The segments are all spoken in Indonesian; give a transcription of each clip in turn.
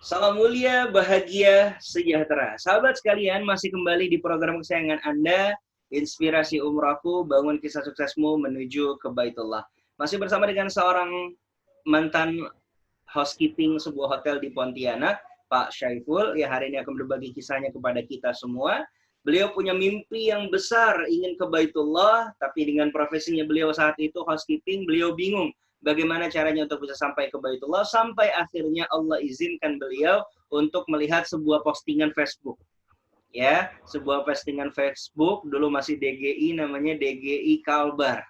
Salam mulia, bahagia, sejahtera. Sahabat sekalian, masih kembali di program kesayangan Anda, Inspirasi Umrohku, Bangun Kisah Suksesmu Menuju ke Baitullah. Masih bersama dengan seorang mantan housekeeping sebuah hotel di Pontianak, Pak Syaiful, yang hari ini akan berbagi kisahnya kepada kita semua. Beliau punya mimpi yang besar, ingin ke Baitullah, tapi dengan profesinya beliau saat itu housekeeping, beliau bingung bagaimana caranya untuk bisa sampai ke Baitullah, sampai akhirnya Allah izinkan beliau untuk melihat sebuah postingan Facebook. Ya, sebuah postingan Facebook, dulu masih DGI, namanya DGI Kalbar.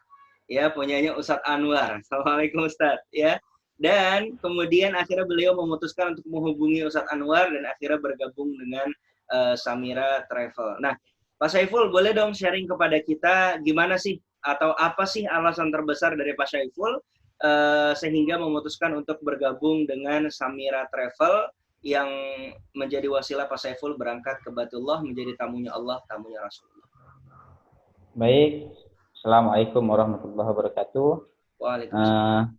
Ya, punyanya Ustadz Anwar. Assalamualaikum Ustadz. Ya, dan kemudian akhirnya beliau memutuskan untuk menghubungi Ustadz Anwar dan akhirnya bergabung dengan Samira Travel. Nah, Pak Saiful, boleh dong sharing kepada kita gimana sih atau apa sih alasan terbesar dari Pak Saiful sehingga memutuskan untuk bergabung dengan Samira Travel yang menjadi wasilah Pak Saiful berangkat ke Baitullah menjadi tamunya Allah, tamunya Rasulullah. Baik, Assalamualaikum warahmatullahi wabarakatuh. Waalaikumsalam.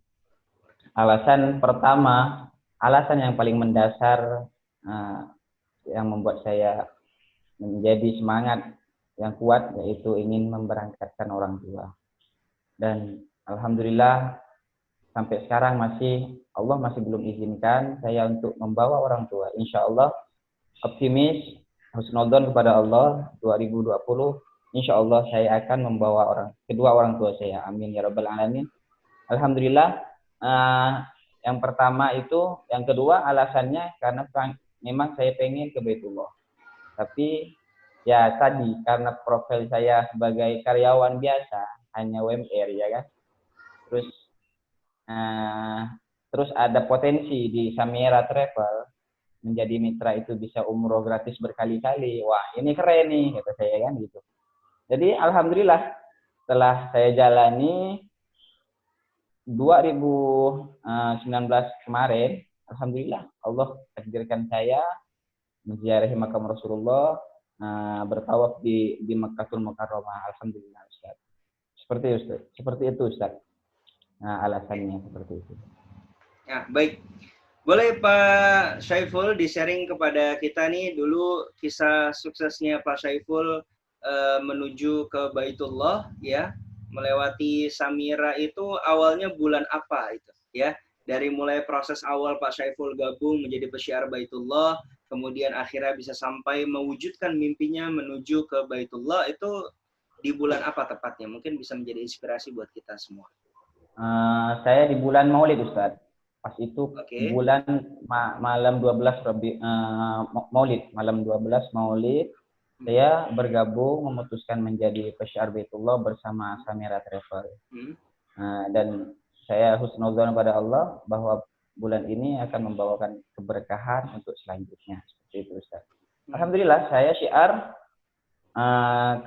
Uh, alasan yang paling mendasar uh, yang membuat saya menjadi semangat yang kuat yaitu ingin memberangkatkan orang tua. Dan alhamdulillah sampai sekarang Allah masih belum izinkan saya untuk membawa orang tua. Insya Allah optimis, husnudon kepada Allah 2020. Insya Allah saya akan membawa kedua orang tua saya. Amin ya rabbal alamin. Alhamdulillah. Yang pertama itu, yang kedua alasannya karena memang saya pengen ke Baitullah. Tapi ya tadi karena profil saya sebagai karyawan biasa, hanya UMR ya kan. Terus ada potensi di Samira Travel menjadi mitra itu bisa umroh gratis berkali-kali. Wah, ini keren nih, kata saya kan gitu. Jadi alhamdulillah setelah saya jalani 2019 kemarin, alhamdulillah Allah takdirkan saya menziarahi makam Rasulullah, bertawaf di Makkahul Mukarramah. Alhamdulillah Ustaz. Seperti itu Ustaz. Nah, alasannya seperti itu. Ya, baik. Boleh Pak Syaiful di-sharing kepada kita nih dulu kisah suksesnya Pak Syaiful menuju ke Baitullah ya, melewati Samira itu awalnya bulan apa itu ya? Dari mulai proses awal Pak Syaiful gabung menjadi pesyiar Baitullah, kemudian akhirnya bisa sampai mewujudkan mimpinya menuju ke Baitullah itu di bulan apa tepatnya? Mungkin bisa menjadi inspirasi buat kita semua. Saya di bulan Maulid Ustaz. Pas itu Oke. bulan malam 12 Maulid, malam 12 Maulid, saya bergabung memutuskan menjadi pesyiar Baitullah bersama Samira Travel. Dan saya husnudzon pada Allah bahwa bulan ini akan membawakan keberkahan untuk selanjutnya. Seperti itu Ustaz. Alhamdulillah saya syiar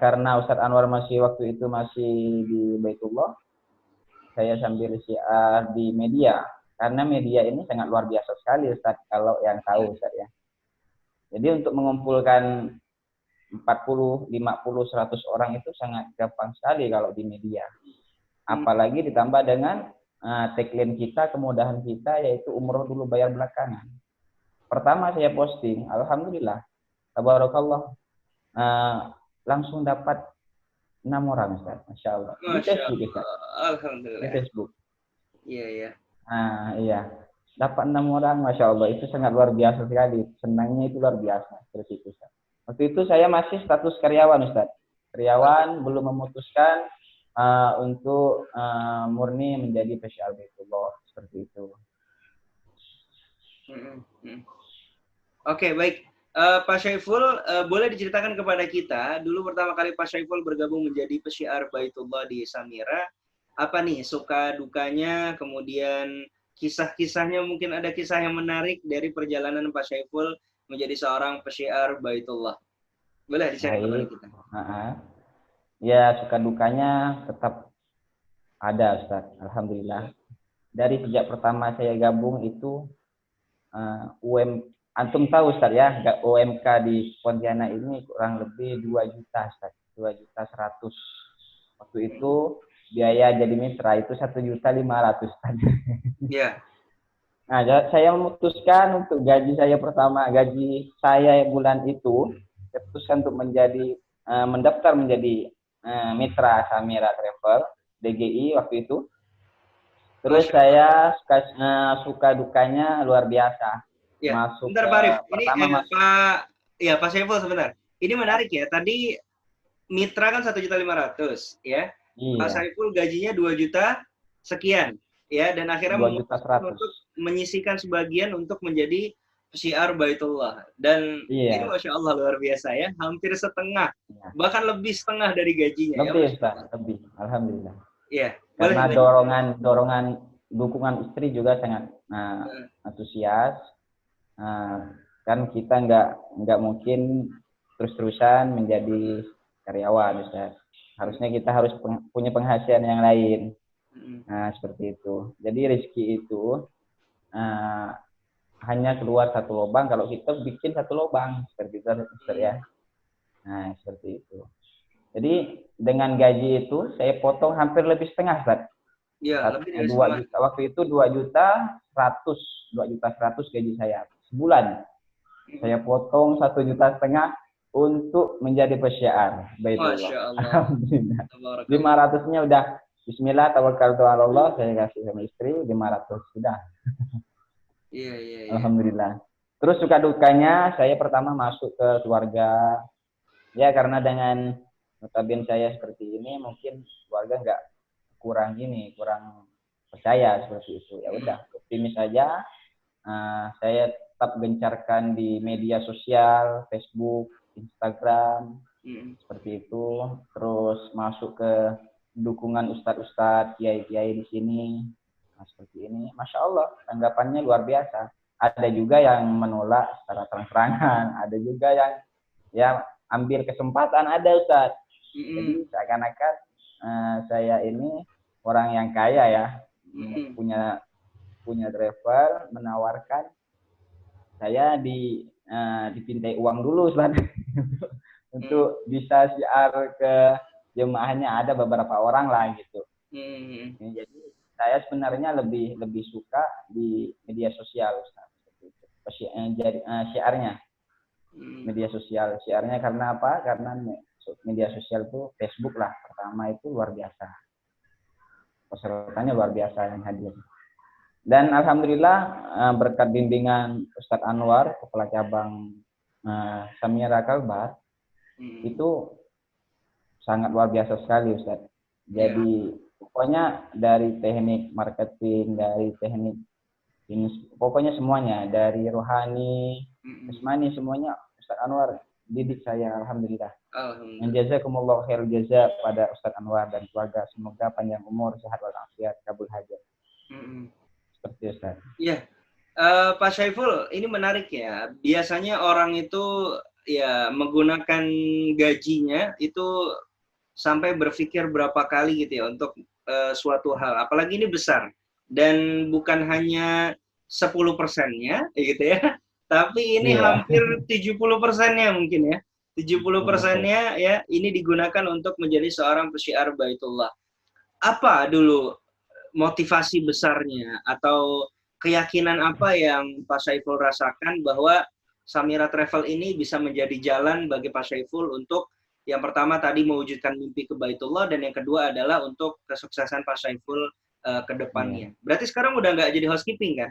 karena Ustadz Anwar waktu itu masih di Baitullah. Saya sambil syiar di media. Karena media ini sangat luar biasa sekali Ustaz, kalau yang tahu Ustaz ya. Jadi untuk mengumpulkan 40, 50, 100 orang itu sangat gampang sekali kalau di media. Apalagi ditambah dengan tagline kita, kemudahan kita, yaitu umroh dulu bayar belakangan. Pertama saya posting, alhamdulillah, tabarakallah, langsung dapat 6 orang Ustaz, Masya Allah. Di Facebook Ustaz. Alhamdulillah. Di Facebook. Iya, iya. Iya. Dapat 6 orang, Masya Allah. Itu sangat luar biasa sekali. Senangnya itu luar biasa. Seperti itu, Ustaz. Waktu itu saya masih status karyawan, Ustaz. Karyawan belum memutuskan untuk murni menjadi pesyiar Baitullah. Seperti itu. Oke, baik. Pak Syaiful, boleh diceritakan kepada kita, dulu pertama kali Pak Syaiful bergabung menjadi pesyiar Baitullah di Samira, apa nih suka dukanya, kemudian kisah-kisahnya, mungkin ada kisah yang menarik dari perjalanan Pak Syaiful menjadi seorang pesyiar Baitullah. Boleh di-share kepada kita. Ya, suka dukanya tetap ada, Ustaz. Alhamdulillah. Dari sejak pertama saya gabung itu, antum tahu Ustaz ya, UMK di Pontianak ini kurang lebih 2 juta Ustaz, 2.100.000. Waktu itu biaya jadi mitra itu 1.500.000 Ustaz. Iya. Nah, saya memutuskan untuk gaji saya pertama, gaji saya bulan itu, saya putuskan untuk mendaftar menjadi mitra Samira Travel DGI waktu itu. Terus Masya Allah. saya suka dukanya luar biasa. Ya, Masuk bentar ke Pak Arif. Ini pertama masuk. Pak Saiful sebentar. Ini menarik ya. Tadi mitra kan 1.500.000 ya. Pak Iya, Saiful gajinya 2 juta sekian ya, dan akhirnya 2.100.000. memutuskan untuk menyisihkan sebagian untuk menjadi syiar Baitullah. Dan ini Iya, Masya Allah luar biasa ya, hampir setengah, iya. bahkan lebih setengah dari gajinya ya, Lebih, Masya Ustaz, Allah. lebih. Alhamdulillah. Iya, boleh Karena dilanjut. dorongan dukungan istri juga sangat Nah, antusias. Nah, kan kita nggak mungkin terus-terusan menjadi karyawan, Ustaz. Harusnya kita harus punya penghasilan yang lain. Nah, seperti itu. Jadi rezeki itu uh, hanya keluar satu lubang kalau kita bikin satu lubang, seperti itu, Ustaz ya. Nah, seperti itu. Jadi dengan gaji itu saya potong hampir lebih setengah, Ustaz. Iya, lebih dari 2 setengah. juta waktu itu 2.100.000 gaji saya sebulan. Saya potong 1,5 juta untuk menjadi pesyiar Masya Baitullah. Allah. Alhamdulillah. Tabarakallah. 500-nya udah Bismillah tawakkaltu ala Allah, saya kasih sama istri 500 sudah. Iya, iya, iya. Alhamdulillah. Terus suka dukanya saya pertama masuk ke keluarga, ya karena dengan notabene saya seperti ini mungkin keluarga nggak kurang percaya seperti itu. Ya udah optimis saja. Saya tetap gencarkan di media sosial, Facebook, Instagram, seperti itu. Terus masuk ke dukungan ustadz-ustadz, kiai-kiai di sini. Nah, seperti ini. Masya Allah, tanggapannya luar biasa. Ada juga yang menolak secara terang-terangan, ada juga yang ya ambil kesempatan, ada Ustadz. Jadi seakan-akan saya ini orang yang kaya ya, punya driver menawarkan saya dipintai uang dulu untuk bisa siar ke jemaahnya, ada beberapa orang lah gitu. Jadi saya sebenarnya lebih suka di media sosial, Ustaz. Jadi siarnya media sosial, siarnya karena apa? Karena media sosial itu Facebook lah pertama itu luar biasa, pesertanya luar biasa yang hadir. Dan alhamdulillah berkat bimbingan Ustadz Anwar, kepala cabang Samira Kalbar, itu sangat luar biasa sekali Ustadz. Jadi pokoknya dari teknik marketing, dari teknik ini, pokoknya semuanya, dari rohani, jasmani, semuanya Ustadz Anwar didik saya, alhamdulillah. Jazakumullah khairul jaza pada Ustadz Anwar dan keluarga, semoga panjang umur, sehat walafiat, kabul hajat. Seperti Ustaz. Iya, Pak Syaiful, ini menarik ya. Biasanya orang itu ya menggunakan gajinya itu sampai berpikir berapa kali gitu ya untuk suatu hal. Apalagi ini besar dan bukan hanya 10%-nya gitu ya, tapi ini hampir 70%-nya mungkin ya. 70%-nya ya ini digunakan untuk menjadi seorang pesyiar Baitullah. Apa dulu motivasi besarnya atau keyakinan apa yang Pak Syaiful rasakan bahwa Samira Travel ini bisa menjadi jalan bagi Pak Syaiful untuk yang pertama tadi mewujudkan mimpi ke Baitullah, dan yang kedua adalah untuk kesuksesan Pak Syaiful ke depannya. Berarti sekarang udah nggak jadi housekeeping kan?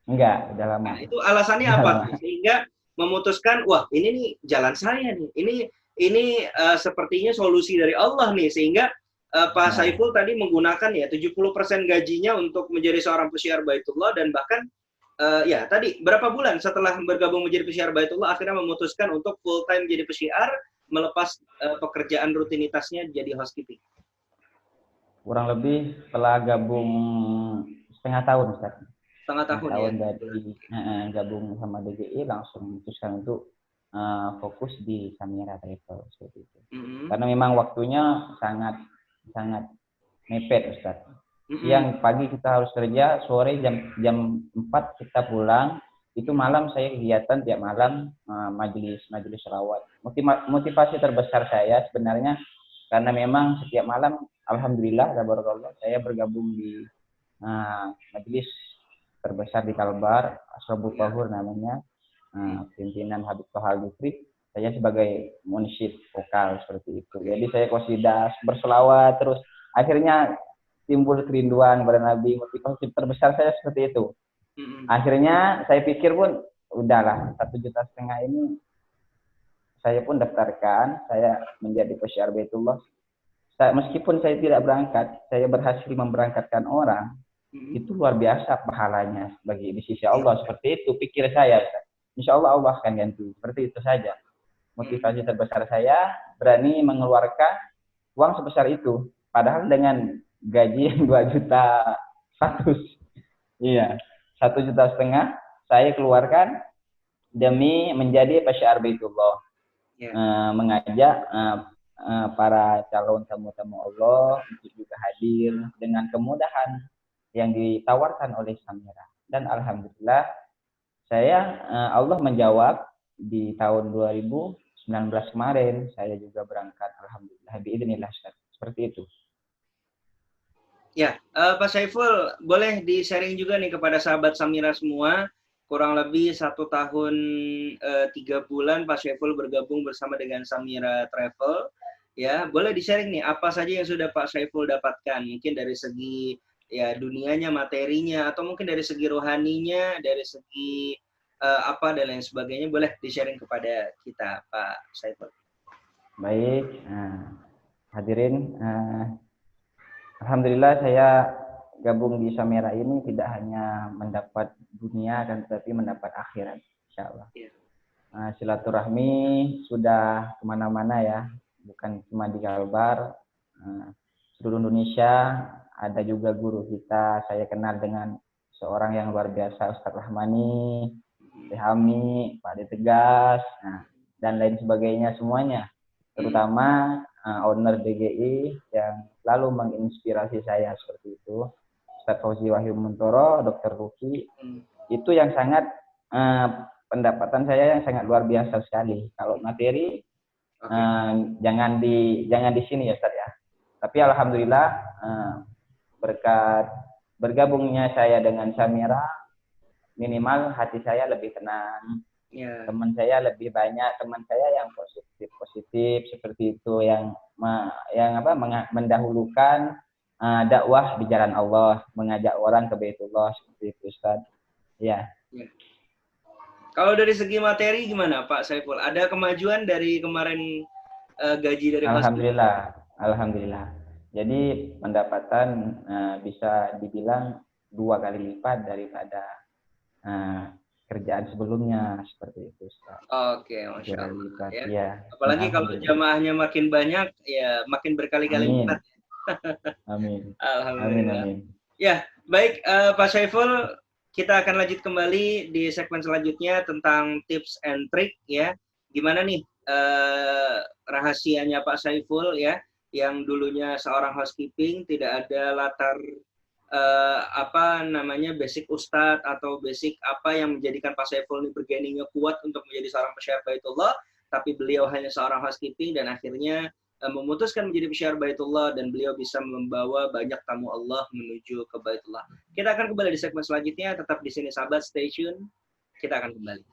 Enggak, udah lama. Nah, itu alasannya apa? Sehingga memutuskan, wah ini nih jalan saya nih, ini sepertinya solusi dari Allah nih, sehingga Pak Saiful tadi menggunakan ya 70% gajinya untuk menjadi seorang pesyiar Baitullah, dan bahkan ya tadi berapa bulan setelah bergabung menjadi pesyiar Baitullah akhirnya memutuskan untuk full time jadi pesyiar, melepas pekerjaan rutinitasnya jadi housekeeping. Kurang lebih setelah gabung setengah tahun Ustaz. Setengah tahun ya. Dari gabung sama DGI langsung memutuskan untuk fokus di Samira Travel seperti itu. Karena memang waktunya sangat mepet Ustaz. Siang pagi kita harus kerja, sore jam 4 kita pulang. Itu malam saya kegiatan tiap malam majelis selawat. Motivasi terbesar saya sebenarnya karena memang setiap malam alhamdulillah saya bergabung di majelis terbesar di Kalbar, Ashabul Tahur namanya, pimpinan Habib Tohal Dukri. Saya sebagai munsyid vokal seperti itu. Jadi saya qasidah berselawat terus. Akhirnya timbul kerinduan kepada Nabi, motivasi terbesar saya seperti itu. Akhirnya saya pikir pun udahlah 1,5 juta ini saya pun daftarkan, saya menjadi pesyiar Baitullah. Meskipun saya tidak berangkat, saya berhasil memberangkatkan orang, itu luar biasa pahalanya bagi di sisi Allah. Seperti itu pikir saya. Insya Allah Allah akan ganti. Seperti itu saja. Motivasi terbesar saya berani mengeluarkan uang sebesar itu. Padahal dengan gaji 2,100.000. Iya, 1,5 juta saya keluarkan demi menjadi pesyiar Baitullah. Mengajak para calon tamu-tamu Allah untuk juga hadir dengan kemudahan yang ditawarkan oleh Samira. Dan alhamdulillah saya Allah menjawab di tahun 2019 kemarin saya juga berangkat, alhamdulillah biidznillah. Seperti itu. Ya, Pak Saiful, boleh di-sharing juga nih kepada sahabat Samira semua. Kurang lebih 1 tahun 3 bulan Pak Saiful bergabung bersama dengan Samira Travel. Ya, boleh di-sharing nih apa saja yang sudah Pak Saiful dapatkan, mungkin dari segi ya dunianya, materinya, atau mungkin dari segi rohaninya, dari segi apa dan lain sebagainya. Boleh di-sharing kepada kita Pak Saiful. Baik, hadirin, alhamdulillah saya gabung di Samira ini tidak hanya mendapat dunia dan tetapi mendapat akhirat, insya Allah. Silaturahmi sudah kemana-mana ya, bukan cuma di Kalbar, seluruh Indonesia. Ada juga guru kita, saya kenal dengan seorang yang luar biasa, Ustadz Rahmani, Hami, Pak De Tegas, dan lain sebagainya semuanya. Terutama owner DGI yang selalu menginspirasi saya seperti itu. Ustadz Fauzi Wahyu Muntoro, Dr. Ruki, itu yang sangat pendapatan saya yang sangat luar biasa sekali. Kalau materi jangan di sini ya Ustadz ya. Tapi alhamdulillah berkat bergabungnya saya dengan Samira, minimal hati saya lebih tenang. Teman saya lebih banyak, teman saya yang positif seperti itu, yang mendahulukan dakwah di jalan Allah, mengajak orang ke Baitullah seperti itu Ustaz. Ya. Kalau dari segi materi gimana Pak Saiful? Ada kemajuan dari kemarin gaji dari Alhamdulillah. Jadi pendapatan bisa dibilang 2 kali lipat daripada kerjaan sebelumnya seperti itu Ustaz. Oke, Masya Allah. Ya. Apalagi kalau jamaahnya makin banyak, ya makin berkali-kali lipat. Amin. Alhamdulillah. Amin. Ya, baik Pak Saiful, kita akan lanjut kembali di segmen selanjutnya tentang tips and trick ya. Gimana nih rahasianya Pak Saiful ya, yang dulunya seorang housekeeping, tidak ada latar basic ustadz atau basic apa yang menjadikan Pak Saiful ini bergeningnya kuat untuk menjadi seorang pesyiar Baitullah, tapi beliau hanya seorang housekeeping dan akhirnya memutuskan menjadi pesyiar Baitullah dan beliau bisa membawa banyak tamu Allah menuju ke Baitullah. Kita akan kembali di segmen selanjutnya, tetap di sini sahabat, stay tune. Kita akan kembali.